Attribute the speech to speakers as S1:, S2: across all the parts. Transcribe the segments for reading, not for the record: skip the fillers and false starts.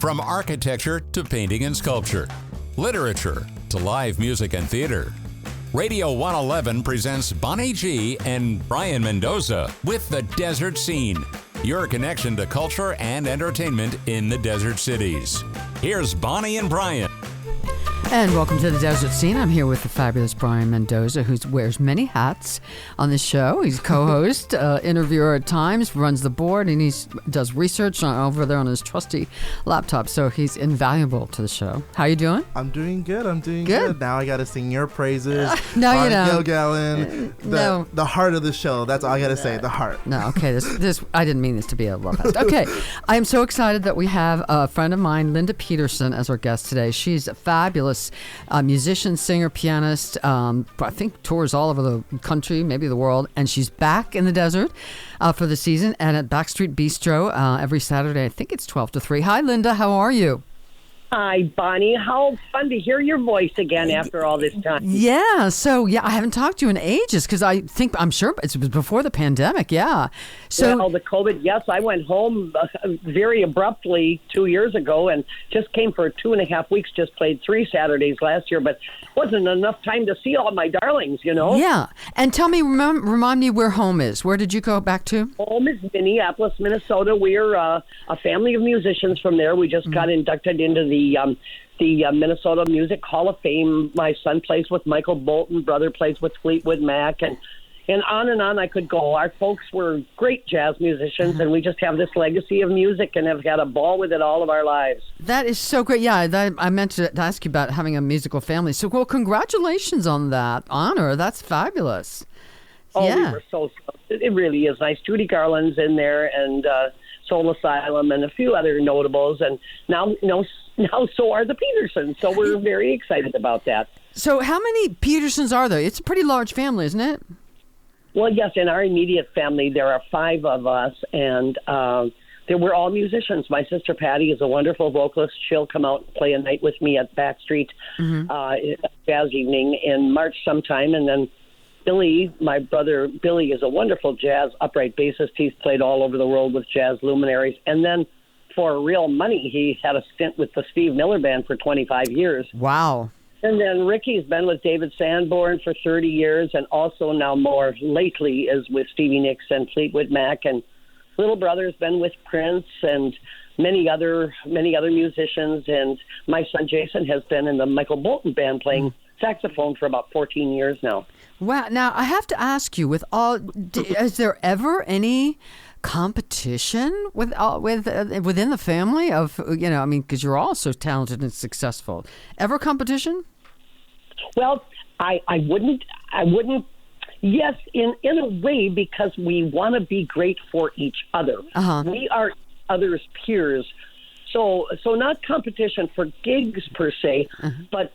S1: From architecture to painting and sculpture, literature to live music and theater. Radio 111 presents Bonnie G and Brayan Mendoza with The Desert Scene, your connection to culture and entertainment in the desert cities. Here's Bonnie and Brayan.
S2: And welcome to The Desert Scene. I'm here with the fabulous Brayan Mendoza, who wears many hats on the show. He's co-host, interviewer at times, runs the board, and he does research over there on his trusty laptop. So he's invaluable to the show. How you doing?
S3: I'm doing good. Good. Now I got to sing your praises.
S2: No, you don't.
S3: Gilgallen, the heart of the show. That's all I got to say. The heart.
S2: No, okay. This I didn't mean this to be a love fest. Okay, I am so excited that we have a friend of mine, Linda Peterson, as our guest today. She's a fabulous musician, singer, pianist. I think tours all over the country, maybe the world, and she's back in the desert for the season and at Backstreet Bistro every Saturday. I think it's 12 to 3. Hi, Linda. How are you?
S4: Hi, Bonnie. How fun to hear your voice again after all this time.
S2: Yeah. So, I haven't talked to you in ages because I'm sure it was before the pandemic. Yeah. So,
S4: well, the COVID, yes, I went home very abruptly 2 years ago and just came for 2.5 weeks, just played 3 Saturdays last year, but wasn't enough time to see all my darlings, you know?
S2: Yeah. And tell me, remind me where home is. Where did you go back to?
S4: Home is Minneapolis, Minnesota. We're a family of musicians from there. We just got inducted into the Minnesota Music Hall of Fame. My son plays with Michael Bolton, brother plays with Fleetwood Mac, and on I could go. Our folks were great jazz musicians, and we just have this legacy of music and have had a ball with it all of our lives.
S2: That is so great. Yeah, I meant to ask you about having a musical family. So, well, congratulations on that honor. That's fabulous.
S4: Oh,
S2: yeah.
S4: We were so it really is nice. Judy Garland's in there, and Soul Asylum, and a few other notables, and now so are the Petersons. So we're very excited about that.
S2: So how many Petersons are there? It's a pretty large family, isn't it?
S4: Well, yes, in our immediate family, there are 5 of us, and we're all musicians. My sister Patty is a wonderful vocalist. She'll come out and play a night with me at Backstreet jazz evening in March sometime, and then Billy, my brother Billy, is a wonderful jazz upright bassist. He's played all over the world with jazz luminaries. And then for real money, he had a stint with the Steve Miller Band for 25 years.
S2: Wow.
S4: And then Ricky's been with David Sanborn for 30 years, and also now more lately is with Stevie Nicks and Fleetwood Mac. And little brother's been with Prince and many other musicians. And my son Jason has been in the Michael Bolton Band playing saxophone for about 14 years now.
S2: Wow. Now, I have to ask you, is there ever any competition within the family of, because you're all so talented and successful. Ever competition?
S4: Well, I wouldn't. Yes, in a way, because we want to be great for each other. Uh-huh. We are each other's peers. So not competition for gigs per se, but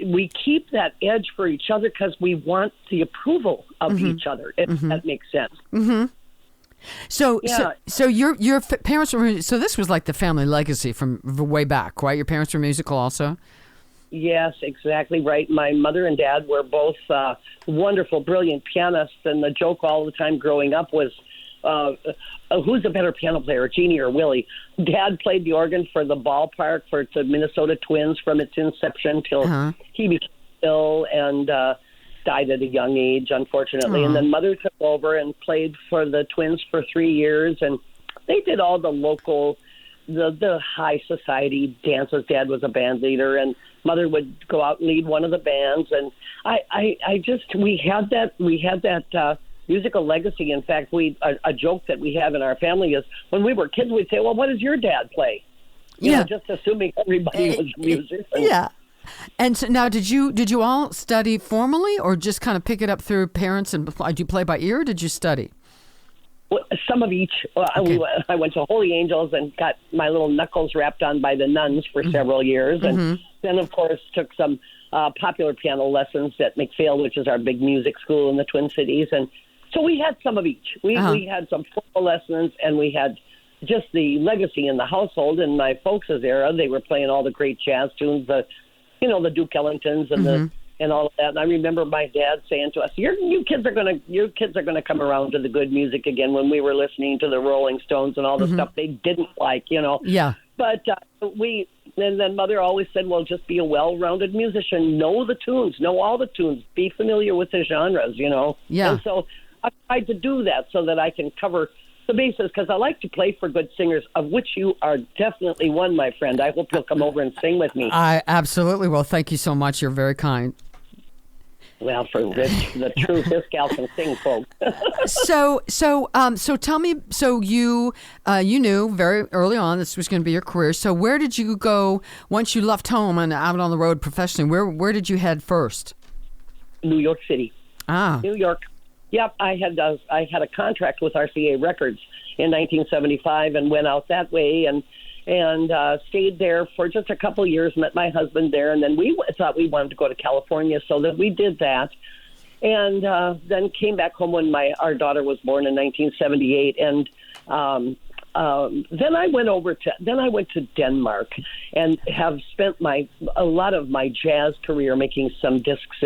S4: we keep that edge for each other because we want the approval of each other, if that makes sense.
S2: Mm-hmm. So your parents were, so this was like the family legacy from way back, right? Your parents were musical also?
S4: Yes, exactly right. My mother and dad were both wonderful, brilliant pianists, and the joke all the time growing up was, who's a better piano player, Jeannie or Willie? Dad played the organ for the ballpark for the Minnesota Twins from its inception till he became ill and died at a young age, unfortunately. And then Mother took over and played for the Twins for 3 years, and they did all the local, the high society dances. Dad was a band leader, and Mother would go out and lead one of the bands. And we had that musical legacy. In fact, a joke that we have in our family is when we were kids, we'd say, well, what does your dad play? You know, just assuming everybody was a musician.
S2: Yeah. And so now, did you all study formally or just kind of pick it up through parents? And did you play by ear or did you study?
S4: Well, some of each. Okay. I went to Holy Angels and got my little knuckles rapped on by the nuns for several years. And then, of course, took some popular piano lessons at McPhail, which is our big music school in the Twin Cities. And so we had some of each. We had some formal lessons, and we had just the legacy in the household. In my folks' era, they were playing all the great jazz tunes, the Duke Ellingtons and and all of that. And I remember my dad saying to us, "You kids are gonna come around to the good music again." When we were listening to the Rolling Stones and all the stuff they didn't like,
S2: Yeah.
S4: But and then Mother always said, well, just be a well-rounded musician. Know the tunes. Know all the tunes. Be familiar with the genres,
S2: Yeah.
S4: And so I tried to do that so that I can cover the bases, because I like to play for good singers, of which you are definitely one, my friend. I hope you'll come over and sing with me.
S2: I absolutely will. Thank you so much. You're very kind.
S4: Well, for the truth, this gal can sing, folks.
S2: So tell me. So you knew very early on this was going to be your career. So where did you go once you left home and out on the road professionally? Where did you head first?
S4: New York City. New York. Yep, I had a contract with RCA Records in 1975 and went out that way and stayed there for just a couple of years, met my husband there, and then we thought we wanted to go to California, so that we did that. And then came back home when our daughter was born in 1978, and then I went to Denmark and have spent a lot of my jazz career making some discs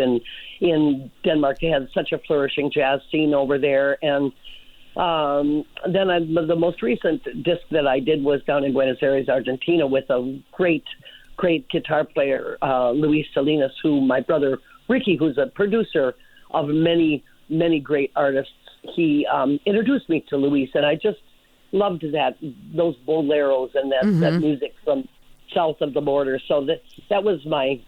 S4: in Denmark. They had such a flourishing jazz scene over there, and then the most recent disc that I did was down in Buenos Aires, Argentina, with a great guitar player, Luis Salinas, who my brother Ricky, who's a producer of many, many great artists, he introduced me to Luis, and I just loved those boleros and that music from south of the border. So that was my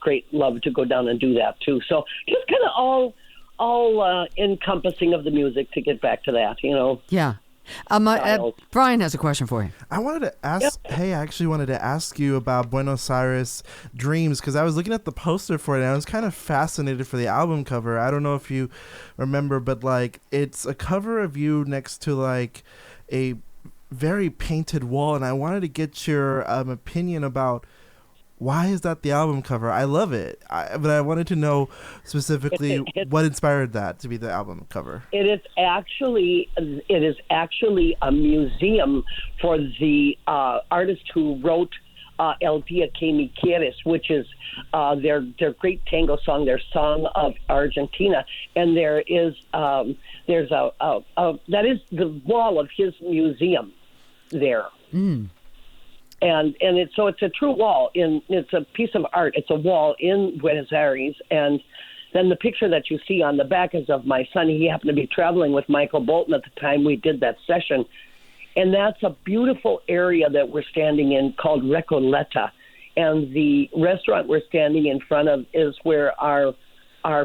S4: great love to go down and do that too. So just kind of all encompassing of the music, to get back to that,
S2: Yeah. Brian has a question for you.
S3: I wanted to ask, I actually wanted to ask you about Buenos Aires Dreams, because I was looking at the poster for it and I was kind of fascinated for the album cover. I don't know if you remember, but it's a cover of you next to a very painted wall, and I wanted to get your opinion about why is that the album cover. I love it, but I wanted to know specifically what inspired that to be the album cover. It is actually
S4: a museum for the artist who wrote El Dia Que Me Quieres, which is their great tango song, their Song of Argentina, and that is the wall of his museum there. And it's a true wall. It's a piece of art. It's a wall in Buenos Aires. And then the picture that you see on the back is of my son. He happened to be traveling with Michael Bolton at the time we did that session. And that's a beautiful area that we're standing in called Recoleta. And the restaurant we're standing in front of is where our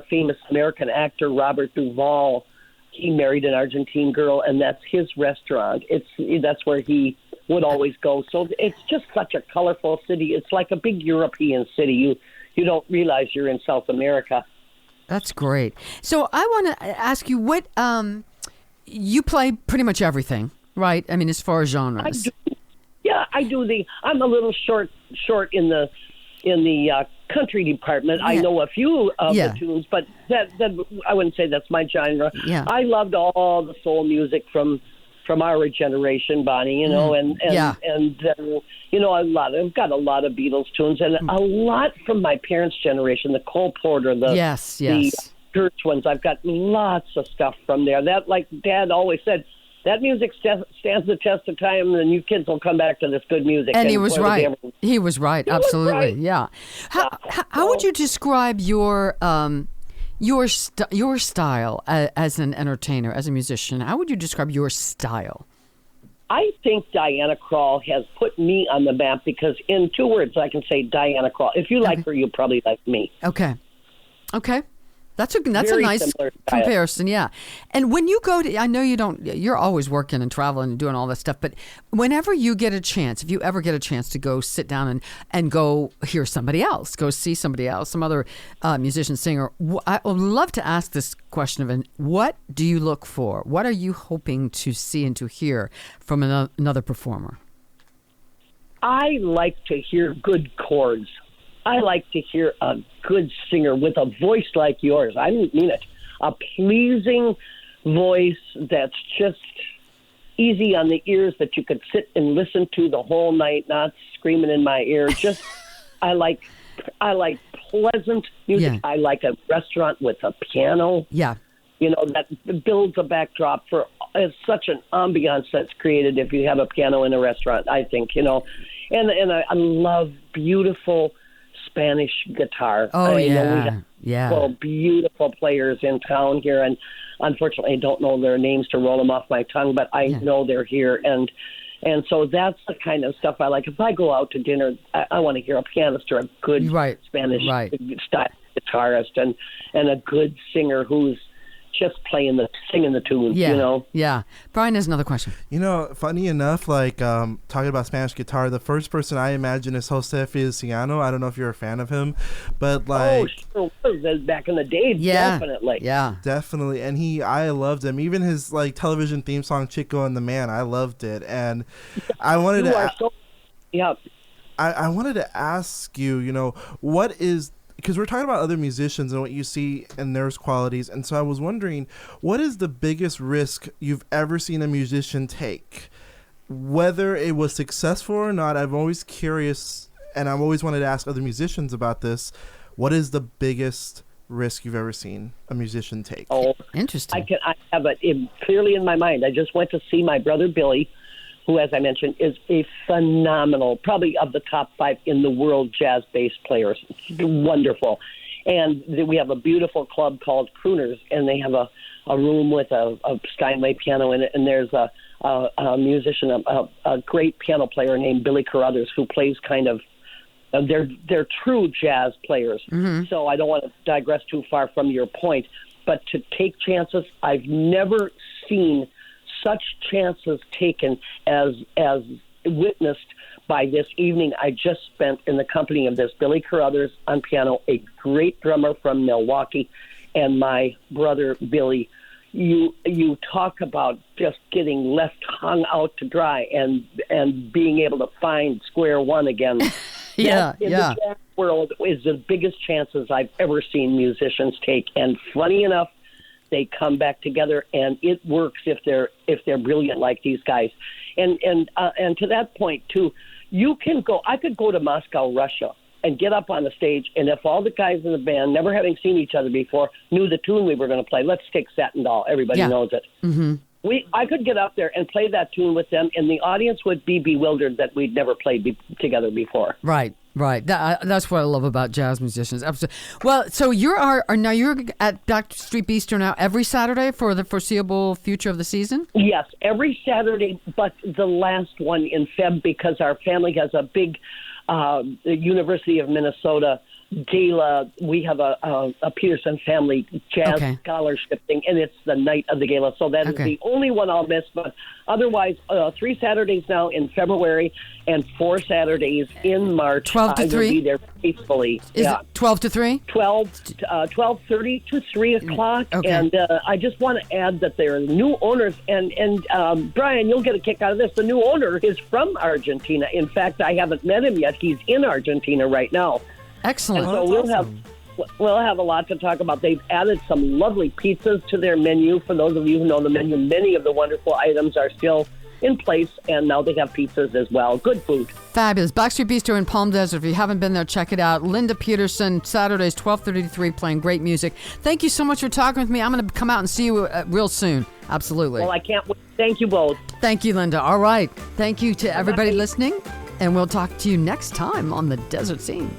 S4: famous American actor, Robert Duvall, he married an Argentine girl, and that's his restaurant. That's where he would always go. So it's just such a colorful city. It's like a big European city. You don't realize you're in South America. That's
S2: great. So I want to ask you, what you play pretty much everything, right? I mean, as far as genres.
S4: I do. Yeah, I do. I'm a little short in the country department. Yeah. I know a few of the tunes, but that I wouldn't say that's my genre.
S2: Yeah.
S4: I loved all the soul music from our generation, Bonnie, and I've got a lot of Beatles tunes and a lot from my parents' generation, the Cole Porter, the Church ones. I've got lots of stuff from there. That, like Dad always said, that music stands the test of time, and you kids will come back to this good music.
S2: And he was right. He was right. Absolutely. Right. Yeah. How would you describe your style as an entertainer, as a musician? How would you describe your style?
S4: I think Diana Krall has put me on the map because in 2 words I can say Diana Krall. If you like her, you probably like me.
S2: Okay. That's a nice comparison, yeah. And when you go to, I know you're always working and traveling and doing all this stuff, but whenever you get a chance, if you ever get a chance to go sit down and go hear somebody else, go see somebody else, some other musician, singer, I would love to ask this question of, what do you look for? What are you hoping to see and to hear from another performer?
S4: I like to hear good chords. I like to hear a good singer with a voice like yours. I mean it. A pleasing voice that's just easy on the ears, that you could sit and listen to the whole night, not screaming in my ear. Just, I like pleasant music.
S2: Yeah.
S4: I like a restaurant with a piano.
S2: Yeah.
S4: That builds a backdrop for it's such an ambiance that's created if you have a piano in a restaurant, I think, and I love beautiful Spanish guitar.
S2: Oh,
S4: we
S2: yeah.
S4: have beautiful players in town here, and unfortunately I don't know their names to roll them off my tongue, but I know they're here, and so that's the kind of stuff I like. If I go out to dinner, I want to hear a pianist or a good Spanish style guitarist and a good singer who's just singing the tunes,
S2: Yeah. Brian has another question.
S3: Funny enough, like talking about Spanish guitar, the first person I imagine is Jose Feliciano. I don't know if you're a fan of him, but like...
S4: Oh, sure was. Back in the day, definitely.
S2: Yeah.
S3: Definitely. And I loved him. Even his like television theme song, Chico and the Man, I loved it. And I wanted I wanted to ask you, what is... Because we're talking about other musicians and what you see in their qualities. And so I was wondering, what is the biggest risk you've ever seen a musician take? Whether it was successful or not, I'm always curious, and I've always wanted to ask other musicians about this. What is the biggest risk you've ever seen a musician take?
S4: Oh,
S2: interesting.
S4: I have it clearly in my mind. I just went to see my brother Billy, who, as I mentioned, is a phenomenal, probably of the top 5 in the world jazz bass players. Wonderful. And we have a beautiful club called Crooners, and they have a room with a Steinway piano in it, and there's a musician, a great piano player named Billy Carruthers, who plays kind of, they're true jazz players. Mm-hmm. So I don't want to digress too far from your point, but to take chances, I've never seen such chances taken as witnessed by this evening I just spent in the company of this Billy Carruthers on piano, a great drummer from Milwaukee, and my brother Billy. You talk about just getting left hung out to dry and being able to find square one again.
S2: In the
S4: jazz world is the biggest chances I've ever seen musicians take, and funny enough, they come back together, and it works if they're brilliant like these guys. And to that point too, you can go. I could go to Moscow, Russia, and get up on the stage, and if all the guys in the band, never having seen each other before, knew the tune we were going to play, let's take Satin Doll. Everybody knows it. Mm-hmm. I could get up there and play that tune with them, and the audience would be bewildered that we'd never played together before.
S2: Right. That's what I love about jazz musicians. Absolutely. Well, so you're at Backstreet Bistro now every Saturday for the foreseeable future of the season?
S4: Yes, every Saturday, but the last one in Feb, because our family has a big University of Minnesota gala. We have a Peterson family jazz scholarship thing, and it's the night of the gala. So that is the only one I'll miss. But otherwise, 3 Saturdays now in February and 4 Saturdays in March.
S2: 12 to 3?
S4: I will be there faithfully.
S2: Is it 12 to 3?
S4: 12:30 to 3 o'clock.
S2: Okay.
S4: And I just want to add that there are new owners. And Brian, you'll get a kick out of this. The new owner is from Argentina. In fact, I haven't met him yet. He's in Argentina right now.
S2: Excellent.
S4: And so we'll have a lot to talk about. They've added some lovely pizzas to their menu. For those of you who know the menu, many of the wonderful items are still in place, and now they have pizzas as well. Good food.
S2: Fabulous. Backstreet Bistro in Palm Desert. If you haven't been there, check it out. Linda Peterson, Saturdays, 12:30 to 3, playing great music. Thank you so much for talking with me. I'm going to come out and see you real soon. Absolutely.
S4: Well, I can't wait. Thank you both.
S2: Thank you, Linda. All right. Thank you to everybody listening, and we'll talk to you next time on The Desert Scene.